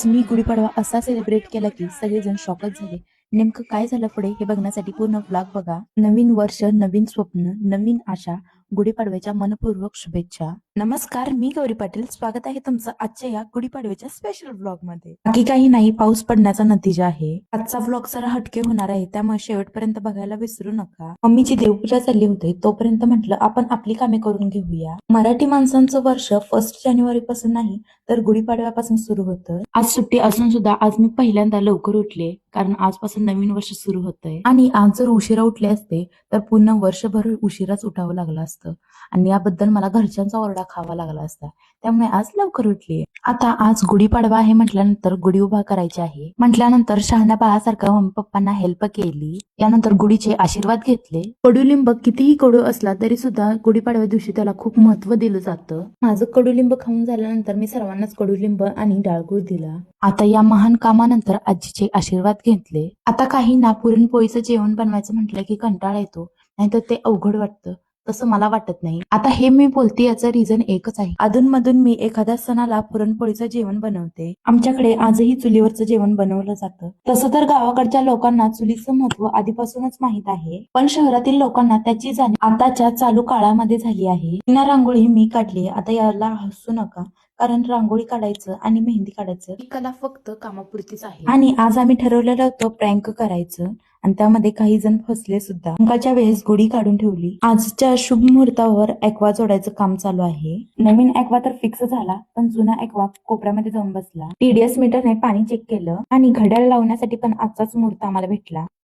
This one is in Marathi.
मी गुढीपाडवा असा सेलिब्रेट केला की सगळेजण शॉकच झाले. नेमकं काय झालं पुढे हे बघण्यासाठी पूर्ण ब्लॉग बघा. नवीन वर्ष, नवीन स्वप्न, नवीन आशा. गुढीपाडव्याच्या मनपूर्वक शुभेच्छा. नमस्कार, मी गौरी पाटील. स्वागत आहे तुमचं आजच्या या गुढीपाडव्याच्या स्पेशल ब्लॉग मध्ये. बाकी काही नाही, पाऊस पडण्याचा नतीजा आहे. आजचा ब्लॉग जरा हटके होणार आहे, त्यामुळे शेवटपर्यंत बघायला विसरू नका. मम्मीची देवपूजा चालली होती, तोपर्यंत म्हटलं आपण आपली कामे करून घेऊया. मराठी माणसांचं वर्ष 1 जानेवारी पासून नाही तर गुढीपाडव्यापासून सुरू होतं. आज सुट्टी असून सुद्धा आज मी पहिल्यांदा लवकर उठले, कारण आजपासून नवीन वर्ष सुरू होतंय. आणि आज जर उशिरा उठले असते तर पूर्ण वर्षभर उशिराच उठावं लागलं असतं आणि याबद्दल मला घरच्यांचा ओरडा खावा लागला असता. त्यामुळे आज लवकर उठली. आता आज गुढीपाडवा आहे म्हटल्यानंतर गुढी उभा करायची आहे म्हटल्यानंतर शहाण्या बाळासारखं मम्मी पप्पांना हेल्प केली. यानंतर गुढीचे आशीर्वाद घेतले. कडुलिंब कितीही कडू असला तरी सुद्धा गुढीपाडव्या दिवशी त्याला खूप महत्व दिलं जातं. माझं कडुलिंब खाऊन झाल्यानंतर मी सर्वांनाच कडुलिंब आणि डाळगुळ दिला. आता या महान कामानंतर आजीचे आशीर्वाद घेतले. आता काही ना पुरणपोळीचं जेवण बनवायचं म्हटलं की कंटाळा येतो, नाहीतर ते अवघड वाटतं. तसं मला वाटत नाही. आता हे मी बोलते याचं रिझन एकच आहे. अधूनमधून मी एखाद्या सणाला पुरणपोळीचं जेवण बनवते. आमच्याकडे आजही चुलीवरचं जेवण बनवलं जातं. तसं तर गावाकडच्या लोकांना चुलीचं महत्व आधीपासूनच माहित आहे, पण शहरातील लोकांना त्याची जाणीव आताच्या चालू काळामध्ये झाली आहे. ना रांगोळी मी काढली. आता याला हसू नका, कारण रांगोळी काढायचं आणि मेहंदी काढायचं ही कला फक्त कामापुरतीच आहे. आणि आज आम्ही ठरवलेलं होतं प्रँक करायचं आणि त्यामध्ये काही जण फसले सुद्धा. प्रँकाच्या वेळेस गुढी काढून ठेवली. आजच्या शुभ मुहूर्तावर ऍक्वा जोडायचं काम चालू आहे. नवीन ऍक्वा तर फिक्स झाला, पण जुना ऍक्वा कोपऱ्यामध्ये जाऊन बसला. टीडीएस मीटरने पाणी चेक केलं आणि घड्याळ लावण्यासाठी पण आजचाच मुहूर्त आम्हाला भेटला.